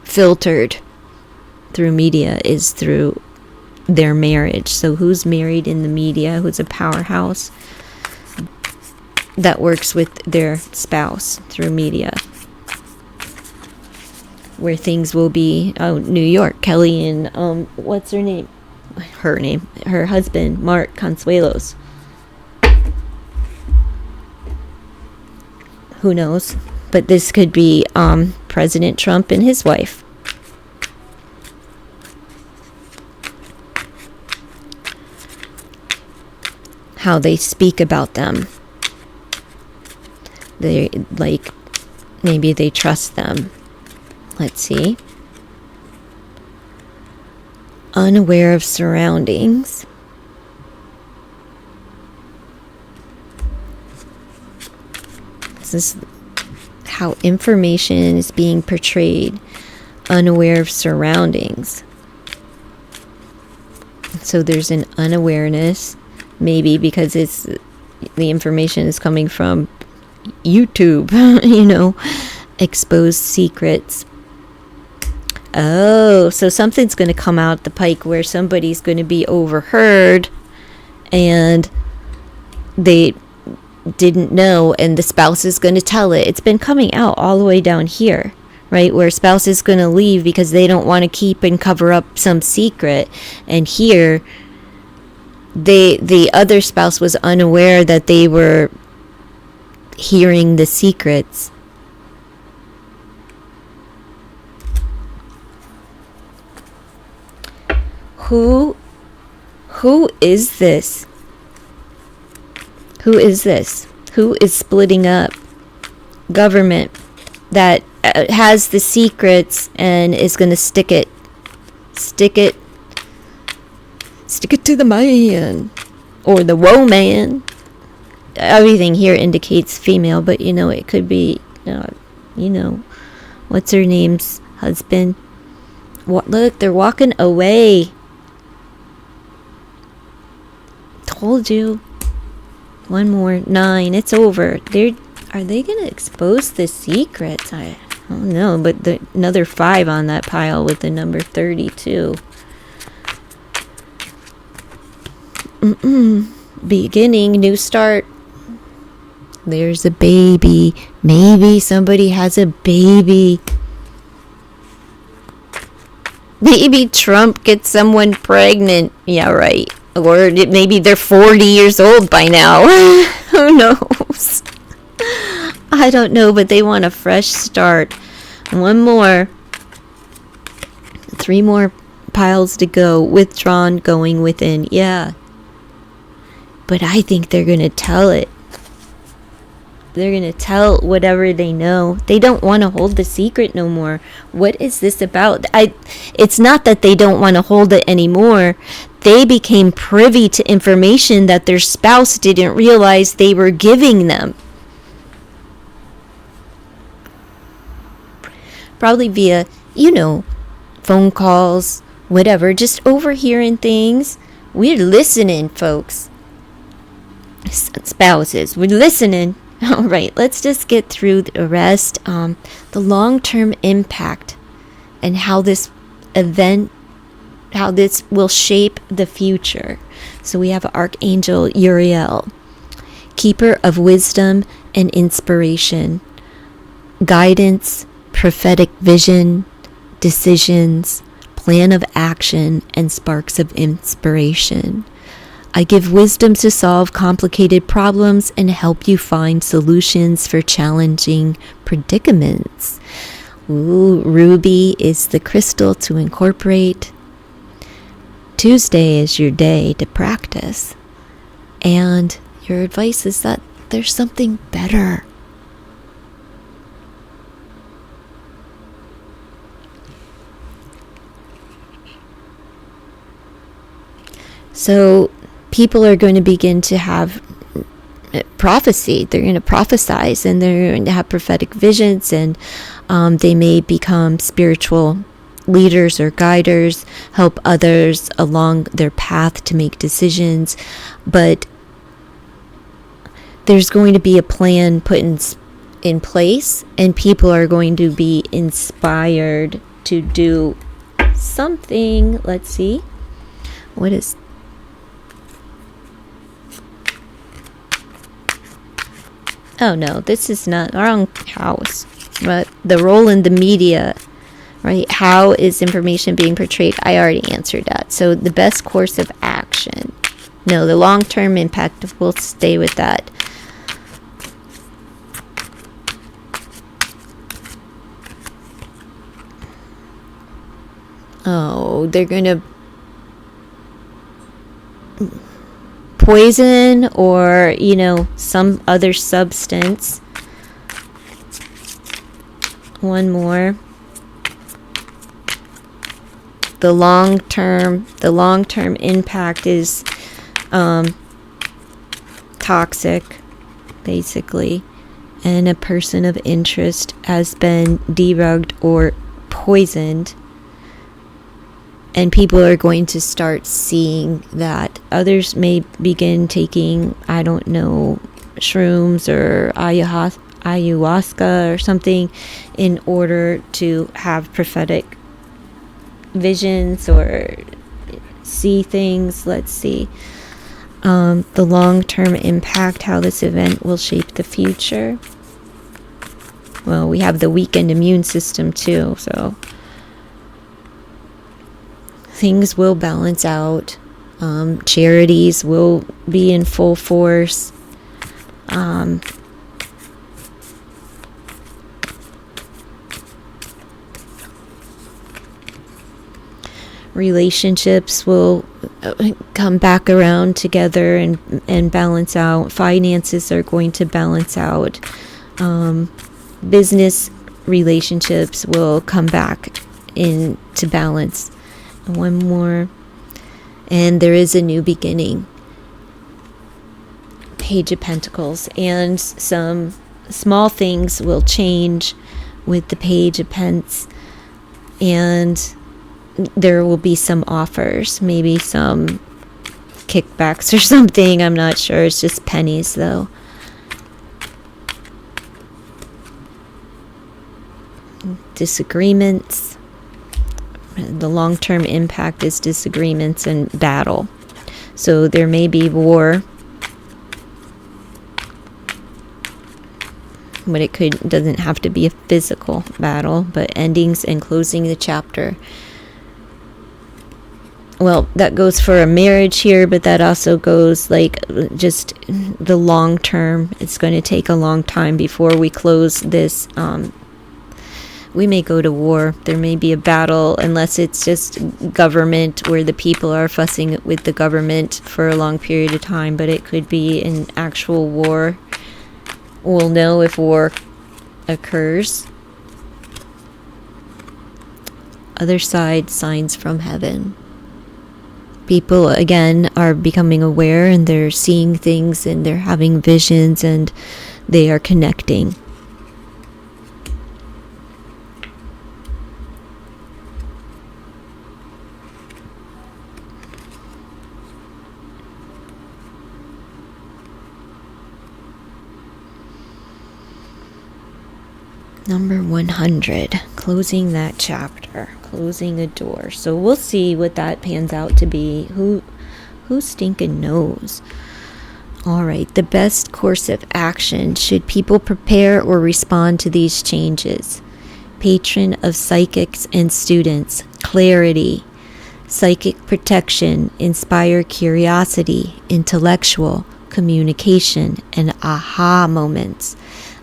Speaker 1: filtered through media, is through their marriage. So who's married in the media, who's a powerhouse that works with their spouse through media, where things will be, New York, Kelly and what's her name, her husband, Mark Consuelos. Who knows? But this could be President Trump and his wife. How they speak about them. They, maybe they trust them. Let's see. Unaware of surroundings. This is how information is being portrayed. Unaware of surroundings. So there's an unawareness. Maybe because the information is coming from YouTube, exposed secrets. Oh, so something's going to come out the pike where somebody's going to be overheard and they didn't know, and the spouse is going to tell it. It's been coming out all the way down here, right? Where spouse is going to leave because they don't want to keep and cover up some secret. And here, the other spouse was unaware that they were hearing the secrets. Who is this? Who is this? Who is splitting up? Government that has the secrets and is going to stick it to the man or the woe man. Everything here indicates female, but it could be what's her name's husband. Look, they're walking away. Told you. One more. 9. It's over. Are they gonna expose the secrets? I don't know, but another 5 on that pile with the number 32. Beginning, new start. There's a baby. Maybe somebody has a baby. Maybe Trump gets someone pregnant. Yeah, right. Or maybe they're 40 years old by now. Who knows? I don't know, but they want a fresh start. One more. 3 more piles to go. Withdrawn, going within. Yeah. But I think they're going to tell it. They're going to tell whatever they know. They don't want to hold the secret no more. What is this about? It's not that they don't want to hold it anymore. They became privy to information that their spouse didn't realize they were giving them. Probably via, phone calls, whatever. Just overhearing things. We're listening, folks. Spouses, we're listening. All right, let's just get through the rest. The long-term impact and how this will shape the future. So we have Archangel Uriel, keeper of wisdom and inspiration, guidance, prophetic vision, decisions, plan of action, and sparks of inspiration. I give wisdom to solve complicated problems and help you find solutions for challenging predicaments. Ooh, ruby is the crystal to incorporate. Tuesday is your day to practice. And your advice is that there's something better. So people are going to begin to have prophecy. They're going to prophesize, and they're going to have prophetic visions, and they may become spiritual leaders or guiders, help others along their path to make decisions. But there's going to be a plan put in place, and people are going to be inspired to do something. Let's see. What is... Oh no, this is not wrong house. But the role in the media, right? How is information being portrayed? I already answered that. So the best course of action. No, the long-term impact, we'll stay with that. Oh, they're going to poison or, some other substance. One more. The long-term impact is toxic, basically, and a person of interest has been debugged or poisoned. And people are going to start seeing that. Others may begin taking, I don't know, shrooms or ayahuasca or something in order to have prophetic visions or see things. Let's see. The long-term impact, how this event will shape the future. Well, we have the weakened immune system too, so... things will balance out. Charities will be in full force. Relationships will come back around together and balance out. Finances are going to balance out. Business relationships will come back into balance. One more, and there is a new beginning. Page of Pentacles, and some small things will change with the Page of Pence, and there will be some offers, maybe some kickbacks or something. I'm not sure. It's just pennies though. Disagreements. The long-term impact is disagreements and battle. So there may be war, but it doesn't have to be a physical battle, but endings and closing the chapter. Well, that goes for a marriage here, but that also goes just the long term. It's going to take a long time before we close this. We may go to war. There may be a battle, unless it's just government where the people are fussing with the government for a long period of time, but it could be an actual war. We'll know if war occurs. Other side, signs from heaven. People, again, are becoming aware, and they're seeing things, and they're having visions, and they are connecting. Number 100, closing that chapter, closing a door. So we'll see what that pans out to be. Who stinking knows? All right, the best course of action. Should people prepare or respond to these changes? Patron of psychics and students, clarity. Psychic protection, inspire curiosity, intellectual, communication, and aha moments.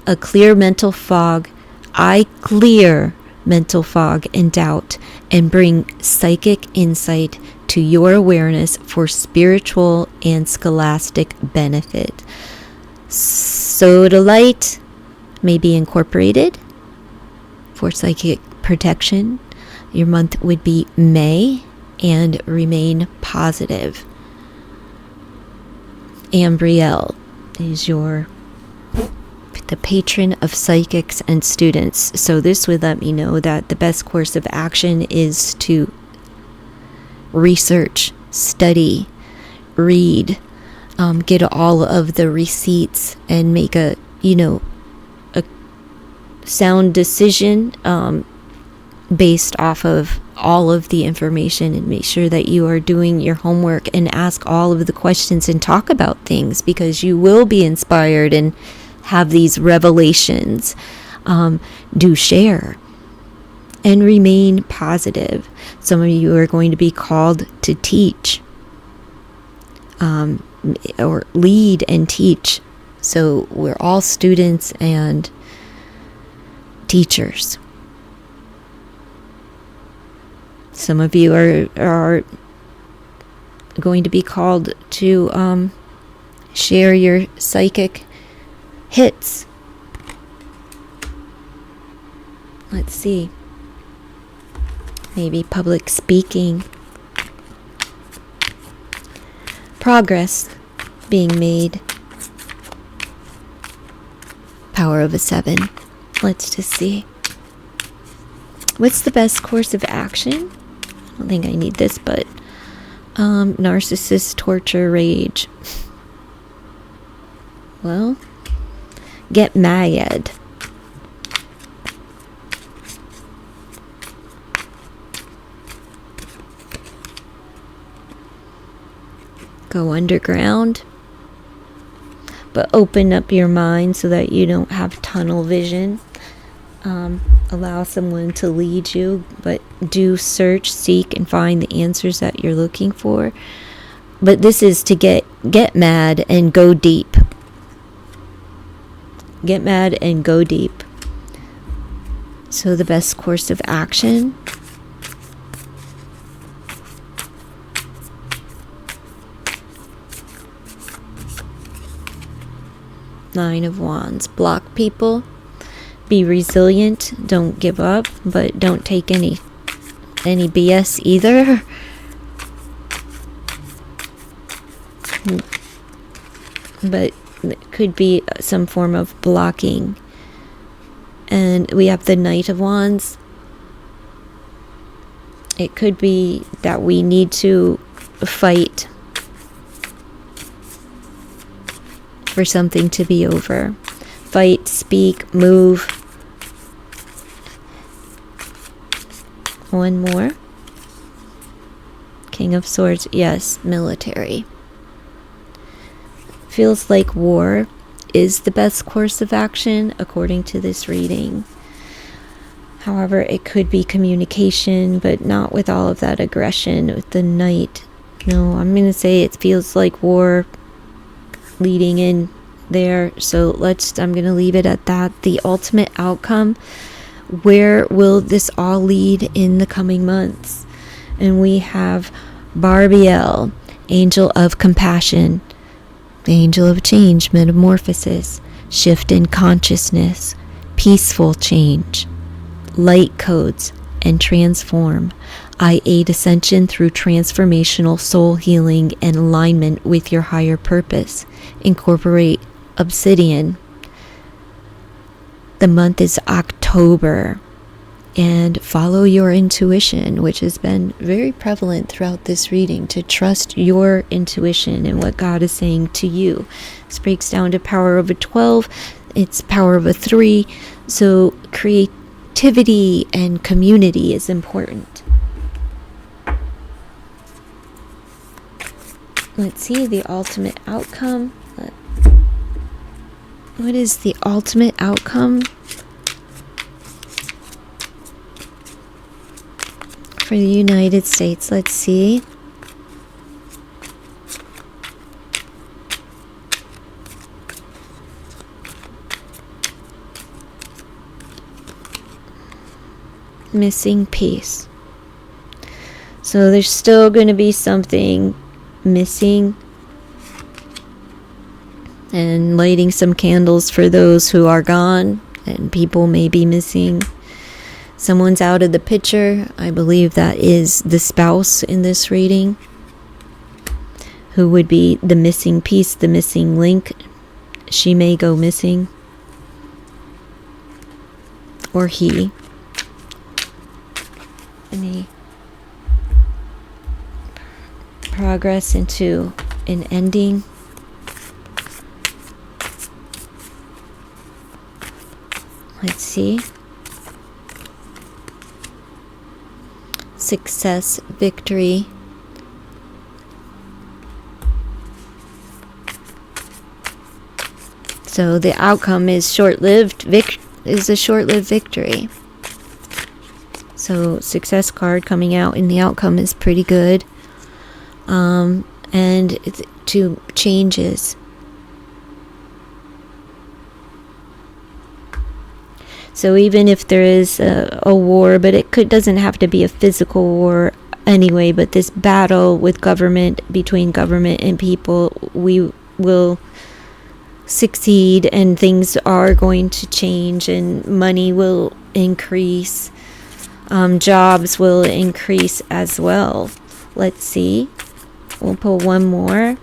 Speaker 1: A clear mental fog. I clear mental fog and doubt and bring psychic insight to your awareness for spiritual and scholastic benefit. Sodalite may be incorporated for psychic protection. Your month would be May, and remain positive. Ambriel is the patron of psychics and students. So this would let me know that the best course of action is to research, study, read, get all of the receipts and make a sound decision based off of all of the information, and make sure that you are doing your homework and ask all of the questions and talk about things, because you will be inspired and have these revelations. Do share and remain positive. Some of you are going to be called to teach or lead and teach. So we're all students and teachers. Some of you are going to be called to share your psychic hits. Let's see. Maybe public speaking. Progress being made. Power of a 7. Let's just see. What's the best course of action? I don't think I need this, but narcissist, torture, rage. Well, get mad. Go underground, but open up your mind so that you don't have tunnel vision. Allow someone to lead you, but do search, seek, and find the answers that you're looking for. But this is to get mad and go deep. Get mad and go deep. So the best course of action. Nine of Wands. Block people. Be resilient. Don't give up, but don't take any BS either. But it could be some form of blocking. And we have the Knight of Wands. It could be that we need to fight for something to be over. Fight, speak, move. One more. King of Swords. Yes, military. Feels like war is the best course of action according to this reading. However, it could be communication, but not with all of that aggression with the Knight. No, I'm going to say it feels like war leading in there. So I'm going to leave it at that. The ultimate outcome. Where will this all lead in the coming months? And we have Barbiel, Angel of Compassion, the Angel of Change, Metamorphosis, Shift in Consciousness, Peaceful Change, Light Codes, and Transform. I aid ascension through transformational soul healing and alignment with your higher purpose. Incorporate Obsidian. The month is October, and follow your intuition, which has been very prevalent throughout this reading, to trust your intuition and what God is saying to you. This breaks down to power of a 12. It's power of a 3. So creativity and community is important. Let's see the ultimate outcome. What is the ultimate outcome for the United States? Let's see. Missing piece. So there's still going to be something missing. And lighting some candles for those who are gone, and people may be missing. Someone's out of the picture. I believe that is the spouse in this reading, who would be the missing piece, the missing link. She may go missing. Or he. Any progress into an ending. Let's see. Success, victory. So the outcome is short-lived. Is a short-lived victory. So success card coming out, and the outcome is pretty good. And it's to changes. So even if there is a war, but doesn't have to be a physical war anyway, but this battle with government, between government and people, we will succeed, and things are going to change, and money will increase. Jobs will increase as well. Let's see. We'll pull one more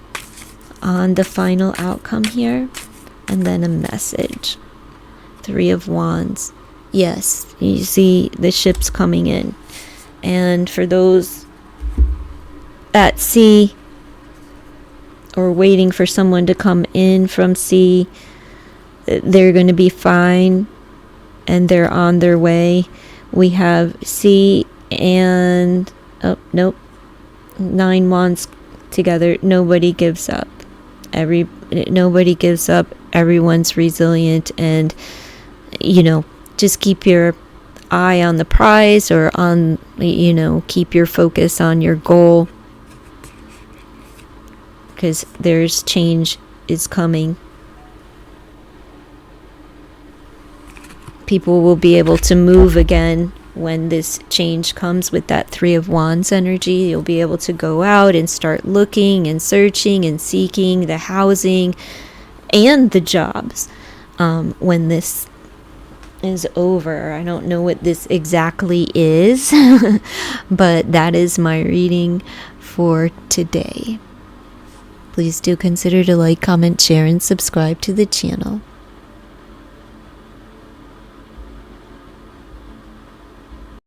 Speaker 1: on the final outcome here, and then a message. 3 of Wands. Yes, you see the ships coming in. And for those at sea, or waiting for someone to come in from sea, they're going to be fine, and they're on their way. We have sea and... oh, nope. 9 Wands together. Nobody gives up. Nobody gives up. Everyone's resilient, and just keep your eye on the prize, or on, keep your focus on your goal, because there's change is coming. People will be able to move again when this change comes with that 3 of Wands energy. You'll be able to go out and start looking and searching and seeking the housing and the jobs when this is over. I don't know what this exactly is, but that is my reading for today. Please do consider to like, comment, share, and subscribe to the channel.